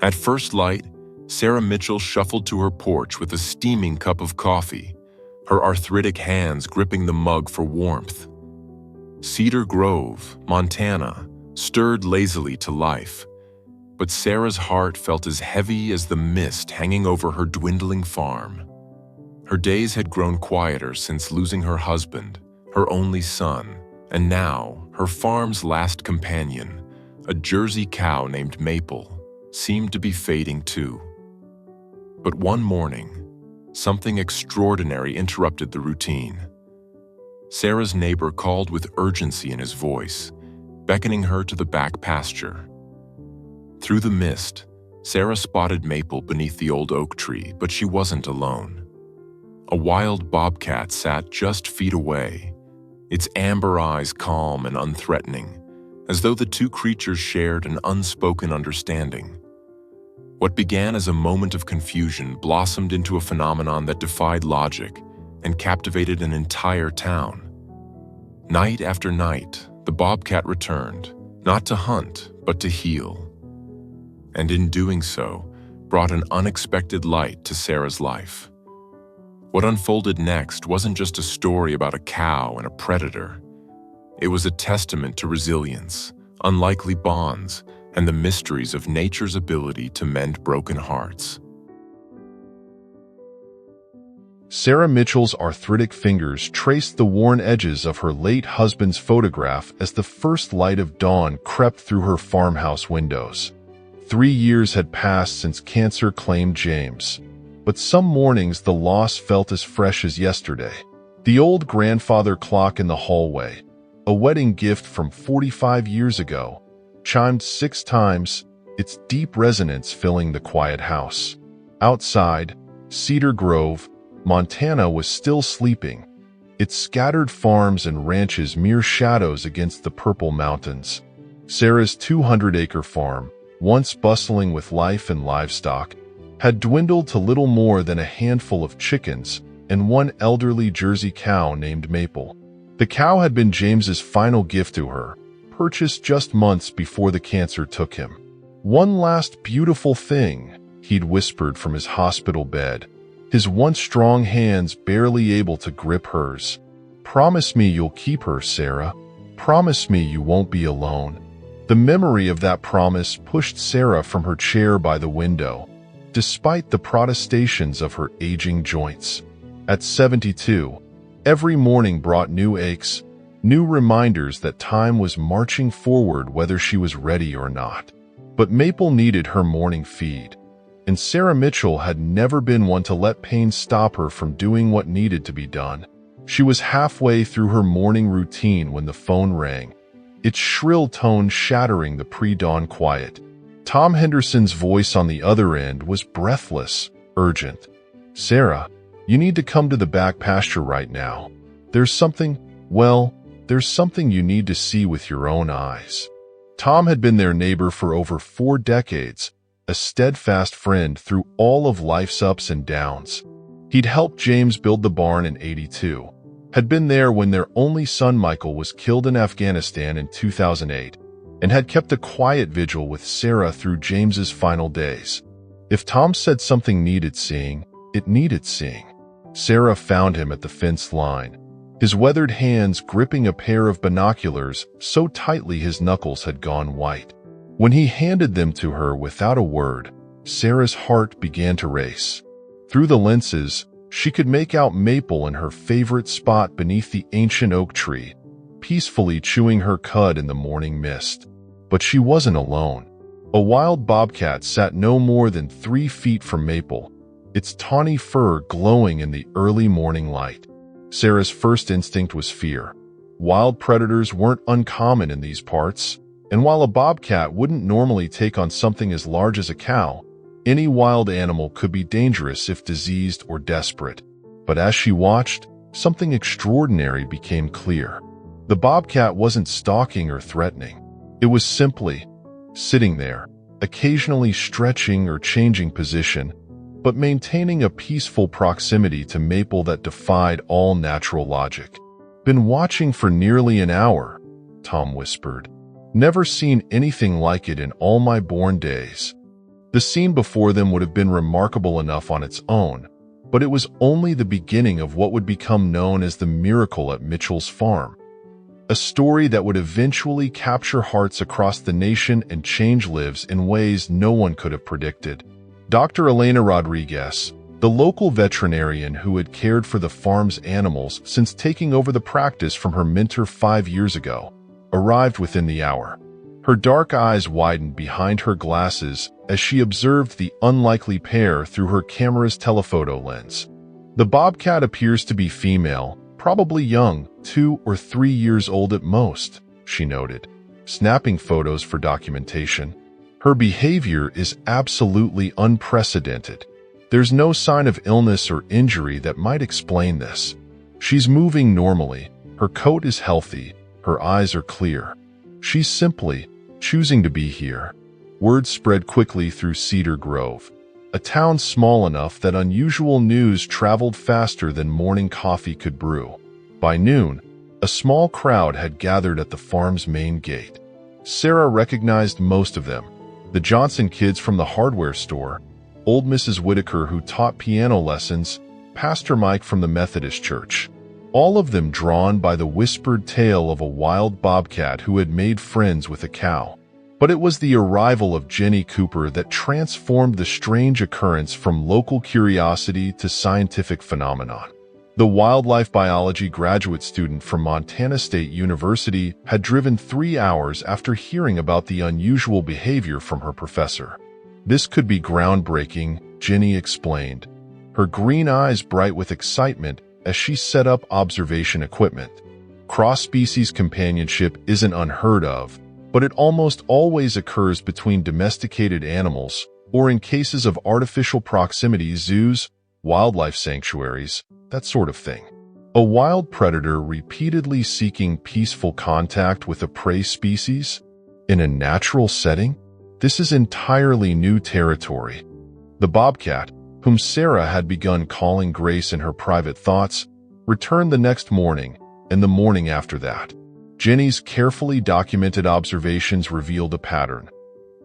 At first light, Sarah Mitchell shuffled to her porch with a steaming cup of coffee, her arthritic hands gripping the mug for warmth. Cedar Grove, Montana, stirred lazily to life, but Sarah's heart felt as heavy as the mist hanging over her dwindling farm. Her days had grown quieter since losing her husband, her only son, and now her farm's last companion, a Jersey cow named Maple, seemed to be fading too. But one morning, something extraordinary interrupted the routine. Sarah's neighbor called with urgency in his voice, beckoning her to the back pasture. Through the mist, Sarah spotted Maple beneath the old oak tree, but she wasn't alone. A wild bobcat sat just feet away, its amber eyes calm and unthreatening, as though the two creatures shared an unspoken understanding. What began as a moment of confusion blossomed into a phenomenon that defied logic and captivated an entire town. Night after night, the bobcat returned, not to hunt, but to heal. And in doing so, brought an unexpected light to Sarah's life. What unfolded next wasn't just a story about a cow and a predator. It was a testament to resilience, unlikely bonds, and the mysteries of nature's ability to mend broken hearts. Sarah Mitchell's arthritic fingers traced the worn edges of her late husband's photograph as the first light of dawn crept through her farmhouse windows. 3 years had passed since cancer claimed James, but some mornings the loss felt as fresh as yesterday. The old grandfather clock in the hallway, a wedding gift from 45 years ago, chimed 6 times, its deep resonance filling the quiet house. Outside, Cedar Grove, Montana was still sleeping, its scattered farms and ranches mere shadows against the purple mountains. Sarah's 200-acre farm, once bustling with life and livestock, had dwindled to little more than a handful of chickens and one elderly Jersey cow named Maple. The cow had been James's final gift to her, purchased just months before the cancer took him. "One last beautiful thing," he'd whispered from his hospital bed, his once strong hands barely able to grip hers. "Promise me you'll keep her, Sarah. Promise me you won't be alone." The memory of that promise pushed Sarah from her chair by the window, despite the protestations of her aging joints. At 72, every morning brought new aches, new reminders that time was marching forward whether she was ready or not. But Maple needed her morning feed, and Sarah Mitchell had never been one to let pain stop her from doing what needed to be done. She was halfway through her morning routine when the phone rang, its shrill tone shattering the pre-dawn quiet. Tom Henderson's voice on the other end was breathless, urgent. "Sarah, you need to come to the back pasture right now. There's something you need to see with your own eyes." Tom had been their neighbor for over 4 decades, a steadfast friend through all of life's ups and downs. He'd helped James build the barn in '82, had been there when their only son Michael was killed in Afghanistan in 2008, and had kept a quiet vigil with Sarah through James's final days. If Tom said something needed seeing, it needed seeing. Sarah found him at the fence line, his weathered hands gripping a pair of binoculars so tightly his knuckles had gone white. When he handed them to her without a word, Sarah's heart began to race. Through the lenses, she could make out Maple in her favorite spot beneath the ancient oak tree, peacefully chewing her cud in the morning mist. But she wasn't alone. A wild bobcat sat no more than 3 feet from Maple, its tawny fur glowing in the early morning light. Sarah's first instinct was fear. Wild predators weren't uncommon in these parts, and while a bobcat wouldn't normally take on something as large as a cow, any wild animal could be dangerous if diseased or desperate. But as she watched, something extraordinary became clear. The bobcat wasn't stalking or threatening. It was simply sitting there, occasionally stretching or changing position, but maintaining a peaceful proximity to Maple that defied all natural logic. "Been watching for nearly an hour," Tom whispered. "Never seen anything like it in all my born days." The scene before them would have been remarkable enough on its own, but it was only the beginning of what would become known as the miracle at Mitchell's farm. A story that would eventually capture hearts across the nation and change lives in ways no one could have predicted. Dr. Elena Rodriguez, the local veterinarian who had cared for the farm's animals since taking over the practice from her mentor 5 years ago, arrived within the hour. Her dark eyes widened behind her glasses as she observed the unlikely pair through her camera's telephoto lens. The bobcat appears to be female, probably young, 2 or 3 years old at most, she noted, snapping photos for documentation. Her behavior is absolutely unprecedented. There's no sign of illness or injury that might explain this. She's moving normally, her coat is healthy, her eyes are clear. She's simply choosing to be here. Word spread quickly through Cedar Grove, a town small enough that unusual news traveled faster than morning coffee could brew. By noon, a small crowd had gathered at the farm's main gate. Sarah recognized most of them: the Johnson kids from the hardware store, old Mrs. Whitaker who taught piano lessons, Pastor Mike from the Methodist church. All of them drawn by the whispered tale of a wild bobcat who had made friends with a cow. But it was the arrival of Jenny Cooper that transformed the strange occurrence from local curiosity to scientific phenomenon. The wildlife biology graduate student from Montana State University had driven 3 hours after hearing about the unusual behavior from her professor. This could be groundbreaking, Jenny explained, her green eyes bright with excitement as she set up observation equipment. Cross-species companionship isn't unheard of, but it almost always occurs between domesticated animals or in cases of artificial proximity, zoos, wildlife sanctuaries, that sort of thing. A wild predator repeatedly seeking peaceful contact with a prey species in a natural setting? This is entirely new territory. The bobcat, whom Sarah had begun calling Grace in her private thoughts, returned the next morning and the morning after that. Jenny's carefully documented observations revealed a pattern.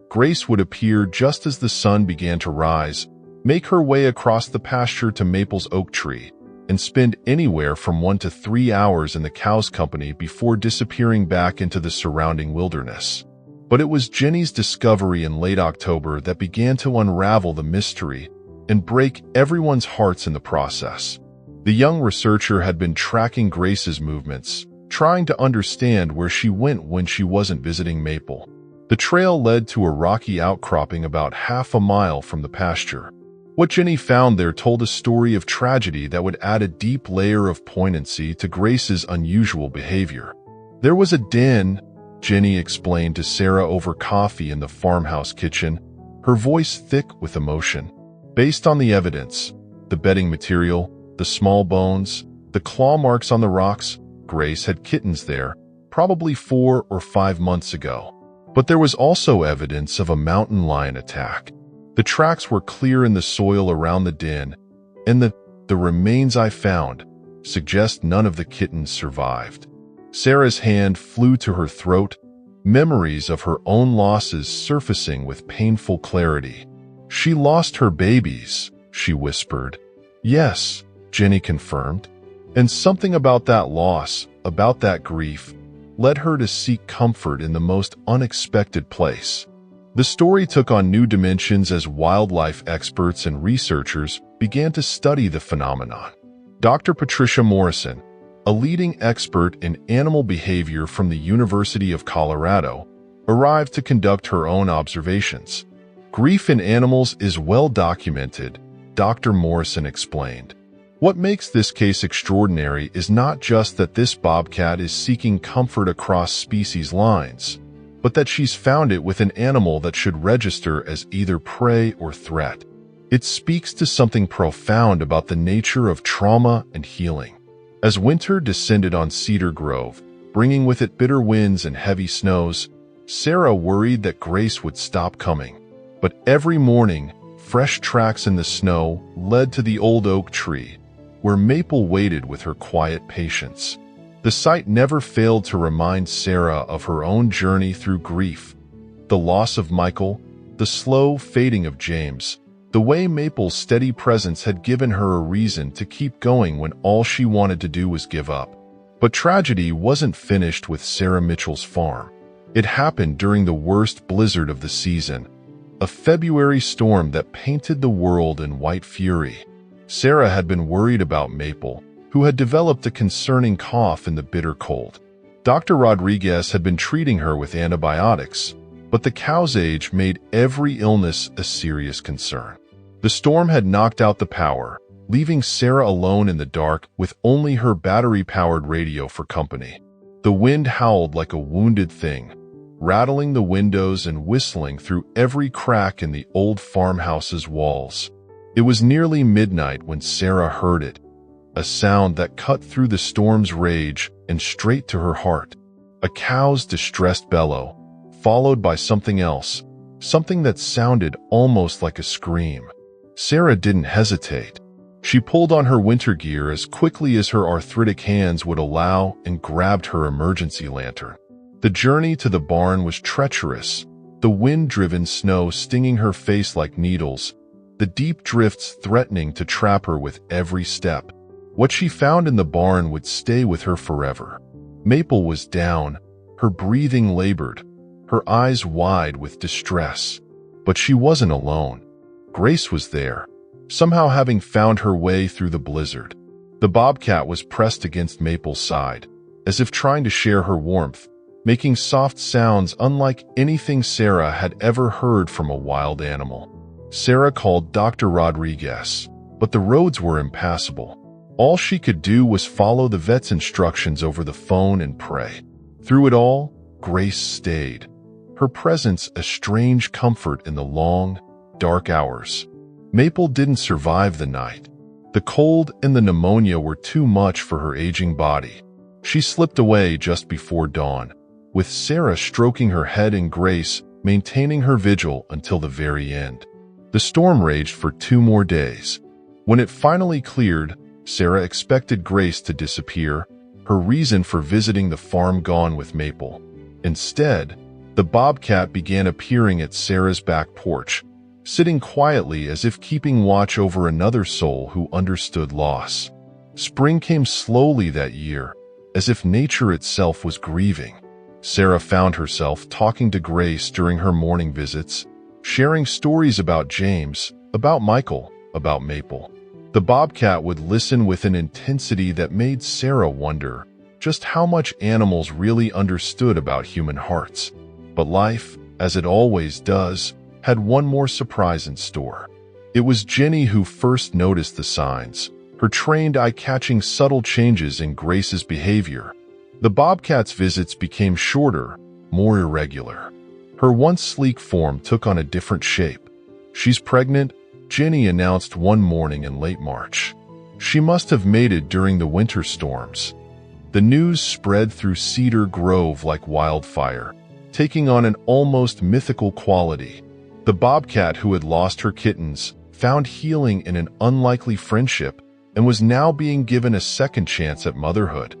Grace would appear just as the sun began to rise, make her way across the pasture to Maple's oak tree, and spend anywhere from 1 to 3 hours in the cow's company before disappearing back into the surrounding wilderness. But it was Jenny's discovery in late October that began to unravel the mystery and break everyone's hearts in the process. The young researcher had been tracking Grace's movements, trying to understand where she went when she wasn't visiting Maple. The trail led to a rocky outcropping about half a mile from the pasture. What Jenny found there told a story of tragedy that would add a deep layer of poignancy to Grace's unusual behavior. There was a den, Jenny explained to Sarah over coffee in the farmhouse kitchen, her voice thick with emotion. Based on the evidence, the bedding material, the small bones, the claw marks on the rocks, Grace had kittens there, probably 4 or 5 months ago. But there was also evidence of a mountain lion attack. The tracks were clear in the soil around the den, and the remains I found suggest none of the kittens survived. Sarah's hand flew to her throat, memories of her own losses surfacing with painful clarity. She lost her babies, she whispered. Yes, Jenny confirmed. And something about that loss, about that grief, led her to seek comfort in the most unexpected place. The story took on new dimensions as wildlife experts and researchers began to study the phenomenon. Dr. Patricia Morrison, a leading expert in animal behavior from the University of Colorado, arrived to conduct her own observations. Grief in animals is well documented, Dr. Morrison explained. What makes this case extraordinary is not just that this bobcat is seeking comfort across species lines, but that she's found it with an animal that should register as either prey or threat. It speaks to something profound about the nature of trauma and healing. As winter descended on Cedar Grove, bringing with it bitter winds and heavy snows, Sarah worried that Grace would stop coming. But every morning, fresh tracks in the snow led to the old oak tree, where Maple waited with her quiet patience. The sight never failed to remind Sarah of her own journey through grief, the loss of Michael, the slow fading of James, the way Maple's steady presence had given her a reason to keep going when all she wanted to do was give up. But tragedy wasn't finished with Sarah Mitchell's farm. It happened during the worst blizzard of the season, a February storm that painted the world in white fury. Sarah had been worried about Maple, who had developed a concerning cough in the bitter cold. Dr. Rodriguez had been treating her with antibiotics, but the cow's age made every illness a serious concern. The storm had knocked out the power, leaving Sarah alone in the dark with only her battery-powered radio for company. The wind howled like a wounded thing, rattling the windows and whistling through every crack in the old farmhouse's walls. It was nearly midnight when Sarah heard it, a sound that cut through the storm's rage and straight to her heart. A cow's distressed bellow, followed by something else, something that sounded almost like a scream. Sarah didn't hesitate. She pulled on her winter gear as quickly as her arthritic hands would allow and grabbed her emergency lantern. The journey to the barn was treacherous, the wind-driven snow stinging her face like needles, the deep drifts threatening to trap her with every step. What she found in the barn would stay with her forever. Maple was down, her breathing labored, her eyes wide with distress. But she wasn't alone. Grace was there, somehow having found her way through the blizzard. The Bobcat was pressed against Maple's side, as if trying to share her warmth, making soft sounds unlike anything Sarah had ever heard from a wild animal. Sarah called Dr. Rodriguez, but the roads were impassable. All she could do was follow the vet's instructions over the phone and pray. Through it all, Grace stayed, her presence a strange comfort in the long, dark hours. Maple didn't survive the night. The cold and the pneumonia were too much for her aging body. She slipped away just before dawn, with Sarah stroking her head and Grace maintaining her vigil until the very end. The storm raged for 2 more days. When it finally cleared, Sarah expected Grace to disappear, her reason for visiting the farm gone with Maple. Instead, the Bobcat began appearing at Sarah's back porch, sitting quietly as if keeping watch over another soul who understood loss. Spring came slowly that year, as if nature itself was grieving. Sarah found herself talking to Grace during her morning visits, sharing stories about James, about Michael, about Maple. The Bobcat would listen with an intensity that made Sarah wonder just how much animals really understood about human hearts. But life, as it always does, had one more surprise in store. It was Jenny who first noticed the signs, her trained eye catching subtle changes in Grace's behavior. The Bobcat's visits became shorter, more irregular. Her once sleek form took on a different shape. "She's pregnant," Jenny announced one morning in late March. She must have mated during the winter storms. The news spread through Cedar Grove like wildfire, taking on an almost mythical quality. The Bobcat who had lost her kittens found healing in an unlikely friendship and was now being given a second chance at motherhood.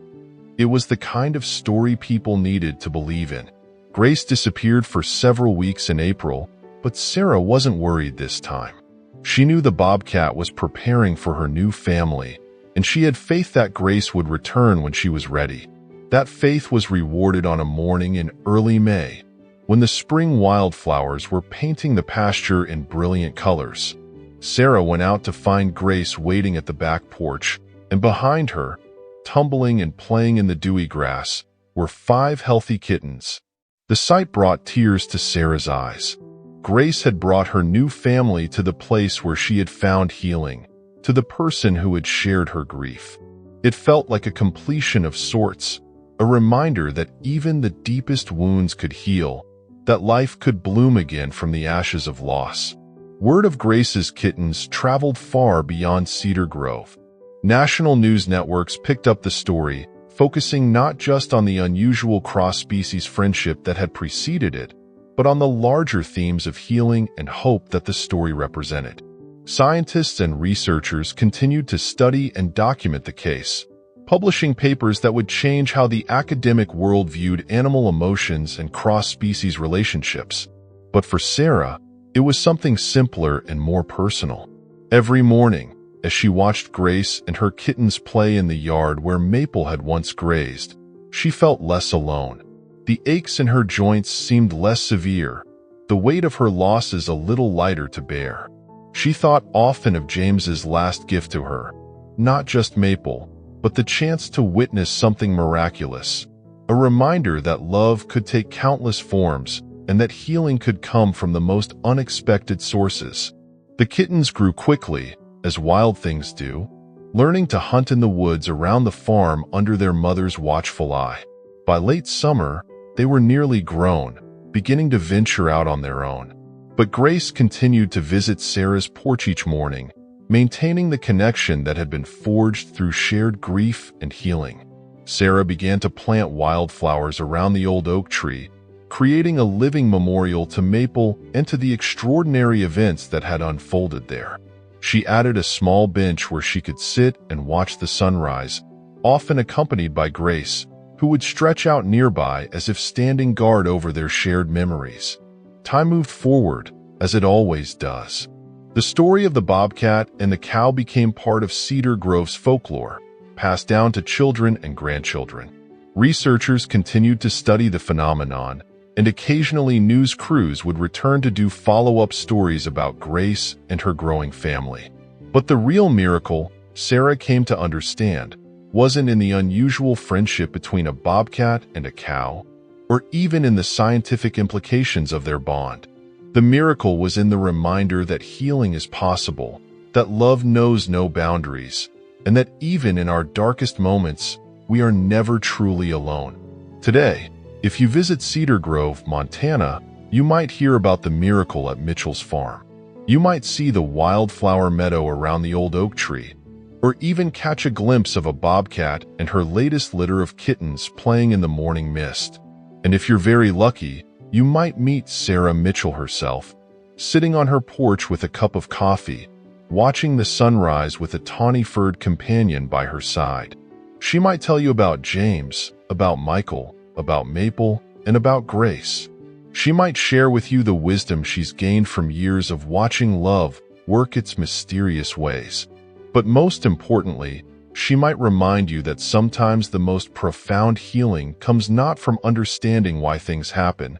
It was the kind of story people needed to believe in. Grace disappeared for several weeks in April, but Sarah wasn't worried this time. She knew the Bobcat was preparing for her new family, and she had faith that Grace would return when she was ready. That faith was rewarded on a morning in early May, when the spring wildflowers were painting the pasture in brilliant colors. Sarah went out to find Grace waiting at the back porch, and behind her, tumbling and playing in the dewy grass, were 5 healthy kittens. The sight brought tears to Sarah's eyes. Grace had brought her new family to the place where she had found healing, to the person who had shared her grief. It felt like a completion of sorts, a reminder that even the deepest wounds could heal, that life could bloom again from the ashes of loss. Word of Grace's kittens traveled far beyond Cedar Grove. National news networks picked up the story, focusing not just on the unusual cross-species friendship that had preceded it, but on the larger themes of healing and hope that the story represented. Scientists and researchers continued to study and document the case, publishing papers that would change how the academic world viewed animal emotions and cross-species relationships. But for Sarah, It was something simpler and more personal. Every morning, as she watched Grace and her kittens play in the yard where Maple had once grazed, she felt less alone. The aches in her joints seemed less severe, the weight of her losses a little lighter to bear. She thought often of James's last gift to her, not just Maple, but the chance to witness something miraculous, a reminder that love could take countless forms and that healing could come from the most unexpected sources. The kittens grew quickly, as wild things do, learning to hunt in the woods around the farm under their mother's watchful eye. By late summer, they were nearly grown, beginning to venture out on their own. But Grace continued to visit Sarah's porch each morning, maintaining the connection that had been forged through shared grief and healing. Sarah began to plant wildflowers around the old oak tree, creating a living memorial to Maple and to the extraordinary events that had unfolded there. She added a small bench where she could sit and watch the sunrise, often accompanied by Grace, who would stretch out nearby as if standing guard over their shared memories. Time moved forward, as it always does. The story of the bobcat and the cow became part of Cedar Grove's folklore, passed down to children and grandchildren. Researchers continued to study the phenomenon, and occasionally news crews would return to do follow-up stories about Grace and her growing family. But the real miracle, Sarah came to understand, wasn't in the unusual friendship between a bobcat and a cow, or even in the scientific implications of their bond. The miracle was in the reminder that healing is possible, that love knows no boundaries, and that even in our darkest moments, we are never truly alone. Today, if you visit Cedar Grove, Montana, you might hear about the miracle at Mitchell's farm. You might see the wildflower meadow around the old oak tree, or even catch a glimpse of a bobcat and her latest litter of kittens playing in the morning mist. And if you're very lucky, you might meet Sarah Mitchell herself, sitting on her porch with a cup of coffee, watching the sunrise with a tawny-furred companion by her side. She might tell you about James, about Michael, about Maple, and about Grace. She might share with you the wisdom she's gained from years of watching love work its mysterious ways. But most importantly, she might remind you that sometimes the most profound healing comes not from understanding why things happen,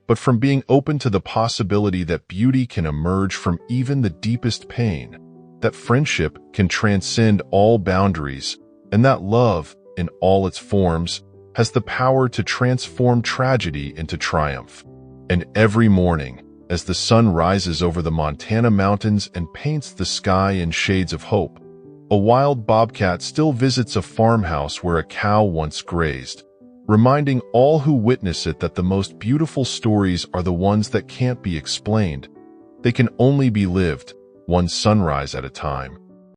but from being open to the possibility that beauty can emerge from even the deepest pain, that friendship can transcend all boundaries, and that love, in all its forms, has the power to transform tragedy into triumph. And every morning, as the sun rises over the Montana mountains and paints the sky in shades of hope, a wild bobcat still visits a farmhouse where a cow once grazed, reminding all who witness it that the most beautiful stories are the ones that can't be explained. They can only be lived, one sunrise at a time.